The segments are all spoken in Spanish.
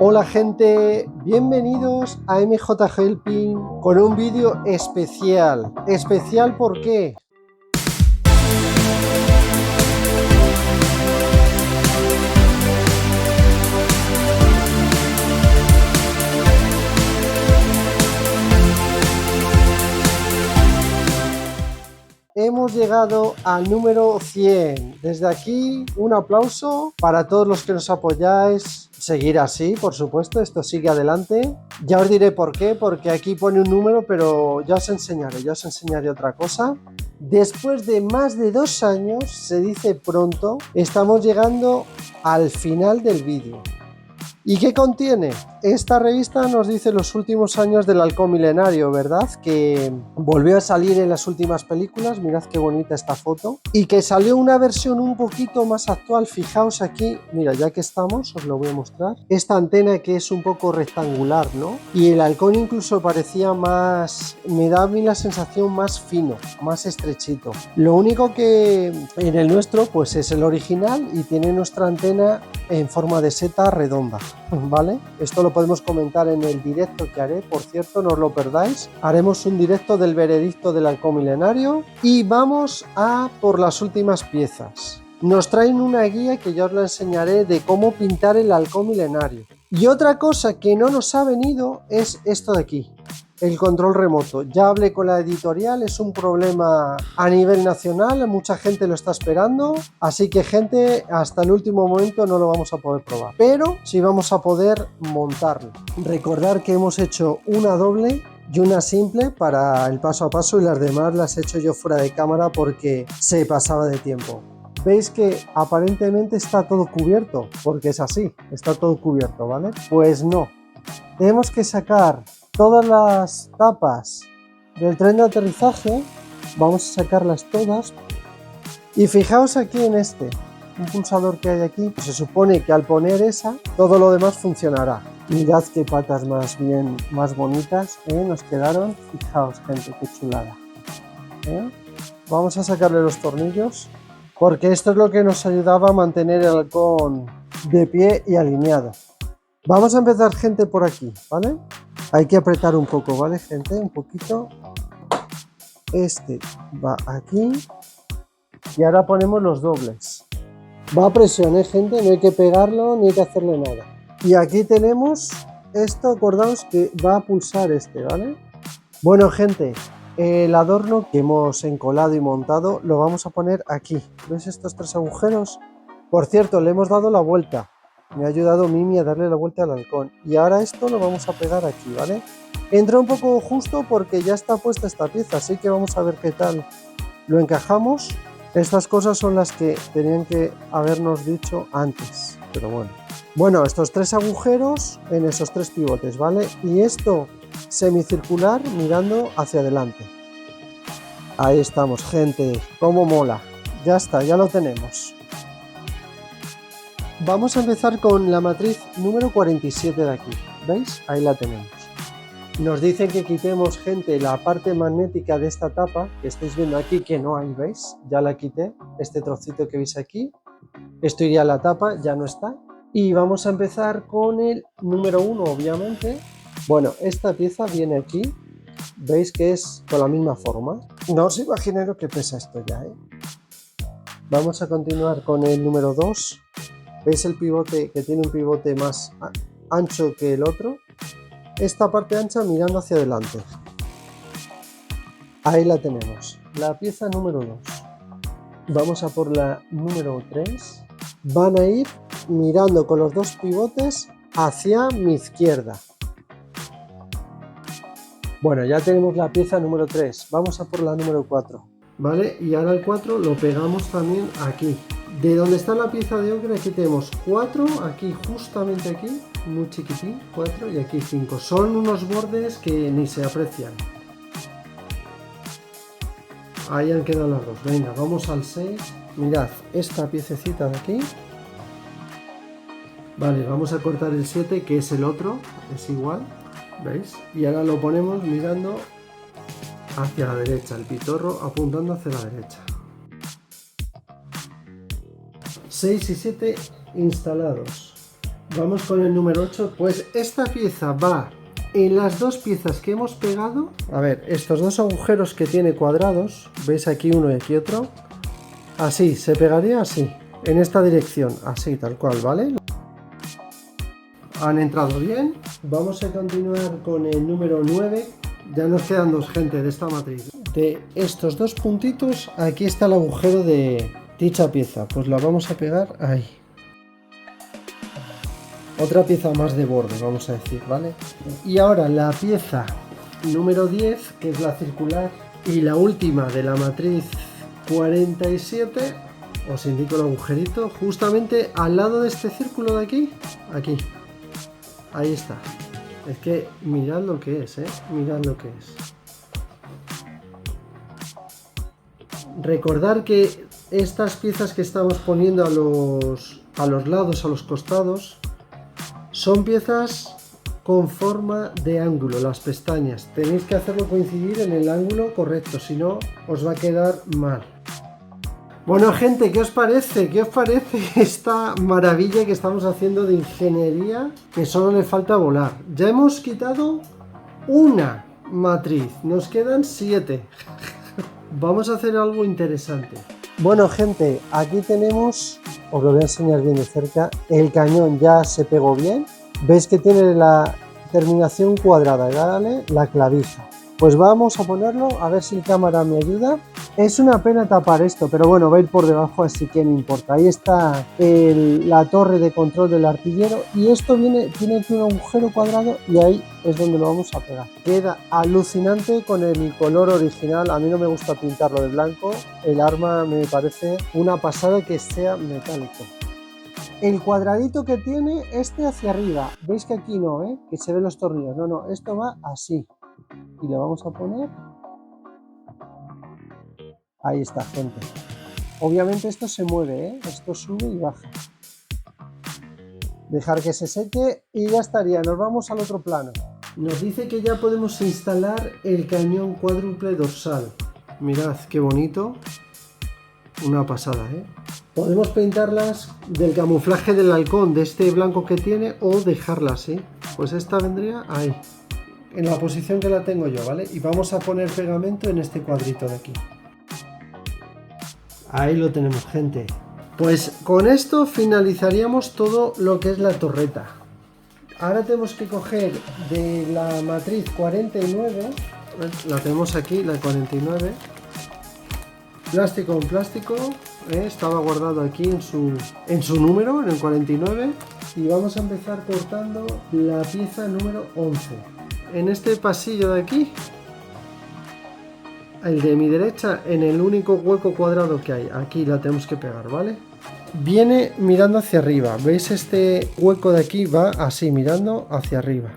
Hola gente, bienvenidos a MJ Helping con un vídeo especial. ¿Especial por qué? Hemos llegado al número 100. Desde aquí, un aplauso para todos los que nos apoyáis. Seguir así, por supuesto, esto sigue adelante. Ya os diré por qué, porque aquí pone un número, pero ya os enseñaré otra cosa. Después de más de 2 años, se dice pronto, estamos llegando al final del vídeo. ¿Y qué contiene? Esta revista nos dice los últimos años del Halcón Milenario, ¿verdad? Que volvió a salir en las últimas películas, mirad qué bonita esta foto, y que salió una versión un poquito más actual. Fijaos aquí, mira, ya que estamos, os lo voy a mostrar, esta antena que es un poco rectangular, ¿no? Y el halcón incluso parecía más, me da a mí la sensación más fino, más estrechito. Lo único que en el nuestro, pues es el original y tiene nuestra antena en forma de seta redonda, ¿vale? Esto lo podemos comentar en el directo que haré, por cierto, no os lo perdáis. Haremos un directo del veredicto del Halcón Milenario y vamos a por las últimas piezas. Nos traen una guía que ya os la enseñaré de cómo pintar el Halcón Milenario. Y otra cosa que no nos ha venido es esto de aquí, el control remoto. Ya hablé con la editorial, es un problema a nivel nacional, mucha gente lo está esperando, así que gente, hasta el último momento no lo vamos a poder probar, pero sí vamos a poder montarlo. Recordar que hemos hecho una doble y una simple para el paso a paso, y las demás las he hecho yo fuera de cámara porque se pasaba de tiempo. Veis que aparentemente está todo cubierto, porque es así, está todo cubierto, ¿vale? Pues no, tenemos que sacar todas las tapas del tren de aterrizaje, vamos a sacarlas todas, y fijaos aquí en este, un pulsador que hay aquí, pues se supone que al poner esa, todo lo demás funcionará. Mirad qué patas más bonitas, nos quedaron, fijaos gente, qué chulada. Vamos a sacarle los tornillos, porque esto es lo que nos ayudaba a mantener el halcón de pie y alineado. Vamos a empezar, gente, por aquí, ¿vale? Hay que apretar un poco, ¿vale, gente? Un poquito. Este va aquí. Y ahora ponemos los dobles. Va a presión, gente, no hay que pegarlo ni hay que hacerle nada. Y aquí tenemos esto, acordaos que va a pulsar este, ¿vale? Bueno, gente, el adorno que hemos encolado y montado lo vamos a poner aquí. ¿Ves estos 3 agujeros? Por cierto, le hemos dado la vuelta. Me ha ayudado Mimi a darle la vuelta al halcón. Y ahora esto lo vamos a pegar aquí, ¿vale? Entra un poco justo porque ya está puesta esta pieza, así que vamos a ver qué tal lo encajamos. Estas cosas son las que tenían que habernos dicho antes, pero bueno. Bueno, estos 3 agujeros en esos 3 pivotes, ¿vale? Y esto semicircular mirando hacia adelante. Ahí estamos, gente. ¡Cómo mola! Ya está, ya lo tenemos. Vamos a empezar con la matriz número 47 de aquí. ¿Veis? Ahí la tenemos. Nos dicen que quitemos, gente, la parte magnética de esta tapa que estáis viendo aquí, que no hay, ¿veis? Ya la quité, este trocito que veis aquí. Esto iría a la tapa, ya no está. Y vamos a empezar con el número 1, obviamente. Bueno, esta pieza viene aquí. Veis que es con la misma forma. No os imaginéis lo que pesa esto ya, ¿eh? Vamos a continuar con el número 2. ¿Veis el pivote que tiene un pivote más ancho que el otro? Esta parte ancha mirando hacia adelante. Ahí la tenemos, la pieza número 2. Vamos a por la número 3. Van a ir mirando con los 2 pivotes hacia mi izquierda. Bueno, ya tenemos la pieza número 3. Vamos a por la número 4. ¿Vale? Y ahora el 4 lo pegamos también aquí. De donde está la pieza de ocre, aquí tenemos 4, aquí justamente aquí, muy chiquitín, 4 y aquí 5. Son unos bordes que ni se aprecian. Ahí han quedado las dos. Venga, vamos al 6. Mirad, esta piececita de aquí. Vale, vamos a cortar el 7, que es el otro, es igual, ¿veis? Y ahora lo ponemos mirando hacia la derecha, el pitorro apuntando hacia la derecha. 6 y 7 instalados. Vamos con el número 8. Pues esta pieza va en las dos piezas que hemos pegado. A ver, estos dos agujeros que tiene cuadrados, veis aquí uno y aquí otro, así, se pegaría así, en esta dirección, así, tal cual, ¿vale? Han entrado bien. Vamos a continuar con el número 9. Ya nos quedan dos, gente, de esta matriz. De estos dos puntitos, aquí está el agujero de dicha pieza. Pues la vamos a pegar ahí. Otra pieza más de borde, vamos a decir, ¿vale? Y ahora la pieza número 10, que es la circular, y la última de la matriz 47, os indico el agujerito, justamente al lado de este círculo de aquí, aquí. Ahí está. Es que mirad lo que es, mirad lo que es. Recordar que estas piezas que estamos poniendo a los lados, a los costados, son piezas con forma de ángulo, las pestañas. Tenéis que hacerlo coincidir en el ángulo correcto, si no os va a quedar mal. Bueno, gente, ¿qué os parece? ¿Qué os parece esta maravilla que estamos haciendo de ingeniería? Que solo le falta volar. Ya hemos quitado una matriz, nos quedan 7. Vamos a hacer algo interesante. Bueno, gente, aquí tenemos, os lo voy a enseñar bien de cerca, el cañón ya se pegó bien. Veis que tiene la terminación cuadrada, ¿vale? La clavija. Pues vamos a ponerlo, a ver si el cámara me ayuda. Es una pena tapar esto, pero bueno, va a ir por debajo, así que no importa. Ahí está la torre de control del artillero y esto tiene aquí un agujero cuadrado y ahí es donde lo vamos a pegar. Queda alucinante con el color original. A mí no me gusta pintarlo de blanco. El arma me parece una pasada que sea metálico. El cuadradito que tiene este hacia arriba, veis que aquí no, que se ven los tornillos. No, esto va así. Y lo vamos a poner. Ahí está, gente. Obviamente esto se mueve, esto sube y baja. Dejar que se seque y ya estaría. Nos vamos al otro plano. Nos dice que ya podemos instalar el cañón cuádruple dorsal. Mirad qué bonito. Una pasada, Podemos pintarlas del camuflaje del halcón, de este blanco que tiene, o dejarlas, Pues esta vendría ahí, en la posición que la tengo yo, ¿vale? Y vamos a poner pegamento en este cuadrito de aquí. Ahí lo tenemos, gente. Pues con esto finalizaríamos todo lo que es la torreta. Ahora tenemos que coger de la matriz 49, la tenemos aquí, la 49, plástico en plástico, estaba guardado aquí en su número, en el 49, y vamos a empezar cortando la pieza número 11. En este pasillo de aquí, el de mi derecha, en el único hueco cuadrado que hay, aquí la tenemos que pegar, ¿vale? Viene mirando hacia arriba, ¿veis? Este hueco de aquí va así, mirando hacia arriba.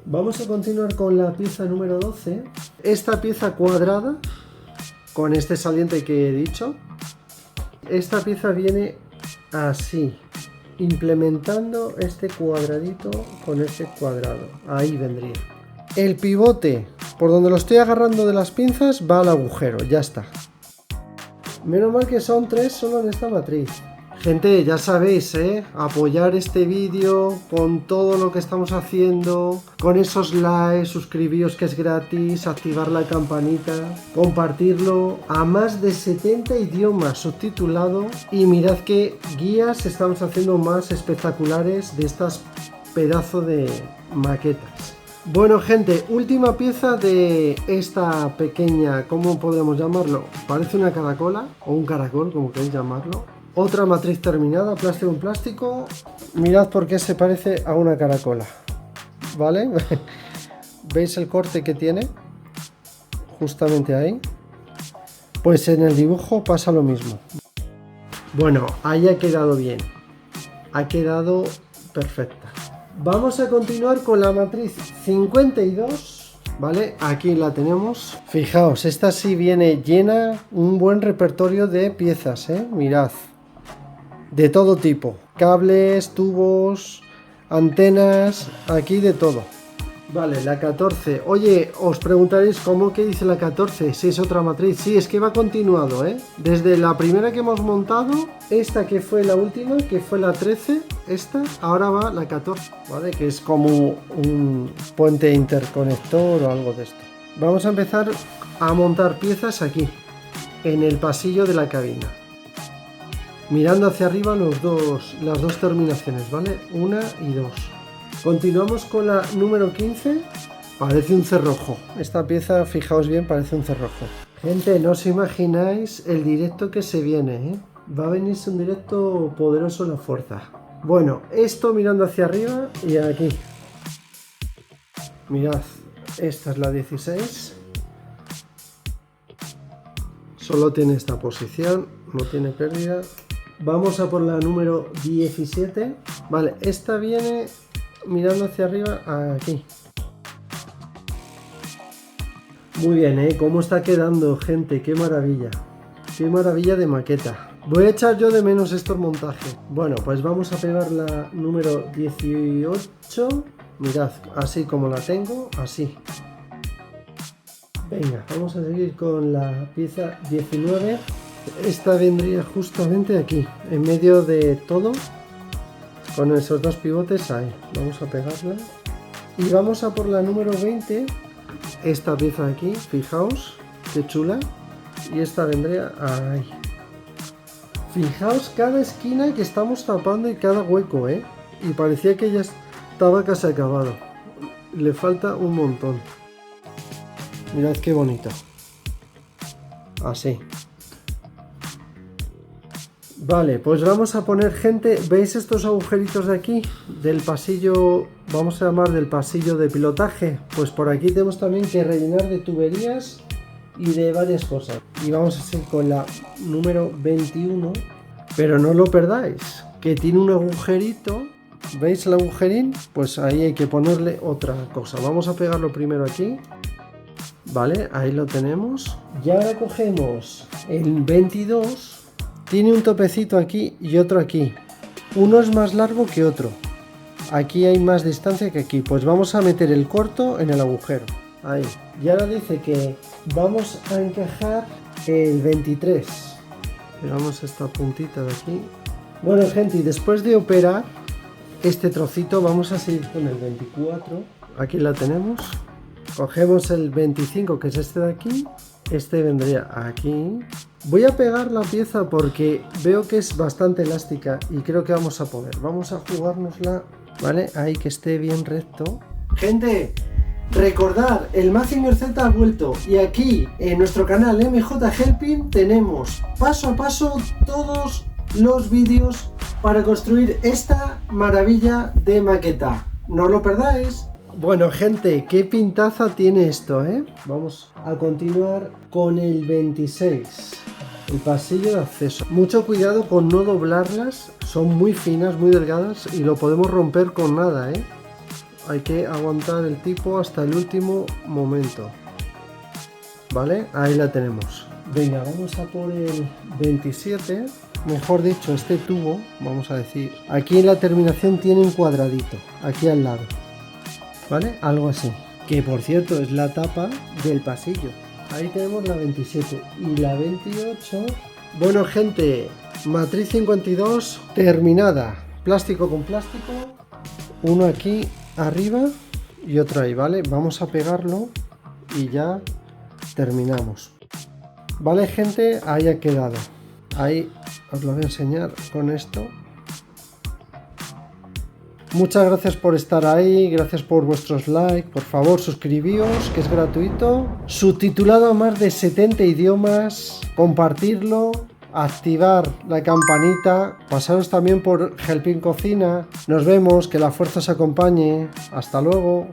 Vamos a continuar con la pieza número 12. Esta pieza cuadrada, con este saliente que he dicho, esta pieza viene así, implementando este cuadradito con este cuadrado, ahí vendría. El pivote, por donde lo estoy agarrando de las pinzas, va al agujero, ya está. Menos mal que son 3 solo en esta matriz. Gente, ya sabéis, apoyar este vídeo con todo lo que estamos haciendo, con esos likes, suscribíos que es gratis, activar la campanita, compartirlo a más de 70 idiomas subtitulado, y mirad qué guías estamos haciendo más espectaculares de estas pedazos de maquetas. Bueno, gente, última pieza de esta pequeña, ¿cómo podemos llamarlo? Parece una caracola o un caracol, como queréis llamarlo. Otra matriz terminada, plástico en plástico. Mirad por qué se parece a una caracola, ¿vale? ¿Veis el corte que tiene? Justamente ahí. Pues en el dibujo pasa lo mismo. Bueno, ahí ha quedado bien. Ha quedado perfecta. Vamos a continuar con la matriz 52, ¿vale? Aquí la tenemos. Fijaos, esta sí viene llena, un buen repertorio de piezas, Mirad. De todo tipo, cables, tubos, antenas, aquí de todo. Vale, la 14. Oye, os preguntaréis cómo que dice la 14, si es otra matriz. Sí, es que va continuado, ¿eh? Desde la primera que hemos montado, esta que fue la última, que fue la 13, esta, ahora va la 14, ¿vale? Que es como un puente interconector o algo de esto. Vamos a empezar a montar piezas aquí, en el pasillo de la cabina. Mirando hacia arriba las dos terminaciones, ¿vale? Una y dos. Continuamos con la número 15. Parece un cerrojo. Esta pieza, fijaos bien, parece un cerrojo. Gente, no os imagináis el directo que se viene, ¿eh? Va a venirse un directo poderoso en la fuerza. Bueno, esto mirando hacia arriba y aquí. Mirad, esta es la 16. Solo tiene esta posición, no tiene pérdida. Vamos a por la número 17. Vale, esta viene mirando hacia arriba aquí. Muy bien, ¿eh? ¿Cómo está quedando, gente? ¡Qué maravilla! ¡Qué maravilla de maqueta! Voy a echar yo de menos estos montajes. Bueno, pues vamos a pegar la número 18. Mirad, así como la tengo, así. Venga, vamos a seguir con la pieza 19. Esta vendría justamente aquí, en medio de todo. Con esos dos pivotes ahí, vamos a pegarla y vamos a por la número 20, esta pieza de aquí, fijaos, qué chula, y esta vendría ahí. Fijaos cada esquina que estamos tapando y cada hueco, y parecía que ya estaba casi acabado, le falta un montón. Mirad qué bonito, así. Vale, pues vamos a poner, gente, ¿veis estos agujeritos de aquí? Del pasillo, vamos a llamar del pasillo de pilotaje. Pues por aquí tenemos también que rellenar de tuberías y de varias cosas. Y vamos a seguir con la número 21, pero no lo perdáis, que tiene un agujerito. ¿Veis el agujerín? Pues ahí hay que ponerle otra cosa. Vamos a pegarlo primero aquí. Vale, ahí lo tenemos. Y ahora cogemos el 22. Tiene un topecito aquí y otro aquí. Uno es más largo que otro. Aquí hay más distancia que aquí. Pues vamos a meter el corto en el agujero. Ahí. Y ahora dice que vamos a encajar el 23. Pegamos esta puntita de aquí. Bueno, gente, y después de operar este trocito, vamos a seguir con el 24. Aquí la tenemos. Cogemos el 25, que es este de aquí. Este vendría aquí. Voy a pegar la pieza porque veo que es bastante elástica y creo que vamos a poder. Vamos a jugárnosla, ¿vale? Ahí que esté bien recto. Gente, recordad, el Mazinger Z ha vuelto y aquí en nuestro canal MJ Helping tenemos paso a paso todos los vídeos para construir esta maravilla de maqueta. No lo perdáis. Bueno, gente, qué pintaza tiene esto, ¿eh? Vamos a continuar con el 26, el pasillo de acceso. Mucho cuidado con no doblarlas, son muy finas, muy delgadas y lo podemos romper con nada, ¿eh? Hay que aguantar el tipo hasta el último momento. ¿Vale? Ahí la tenemos. Venga, vamos a por el 27, mejor dicho, este tubo, vamos a decir. Aquí en la terminación tiene un cuadradito, aquí al lado. ¿Vale? Algo así. Que por cierto es la tapa del pasillo. Ahí tenemos la 27 y la 28. Bueno, gente, matriz 52 terminada. Plástico con plástico. Uno aquí arriba y otro ahí, ¿vale? Vamos a pegarlo y ya terminamos. Vale, gente, ahí ha quedado. Ahí os lo voy a enseñar con esto. Muchas gracias por estar ahí, gracias por vuestros likes, por favor suscribíos, que es gratuito, subtitulado a más de 70 idiomas, compartirlo, activar la campanita, pasaros también por Helping Cocina, nos vemos, que la fuerza os acompañe, hasta luego.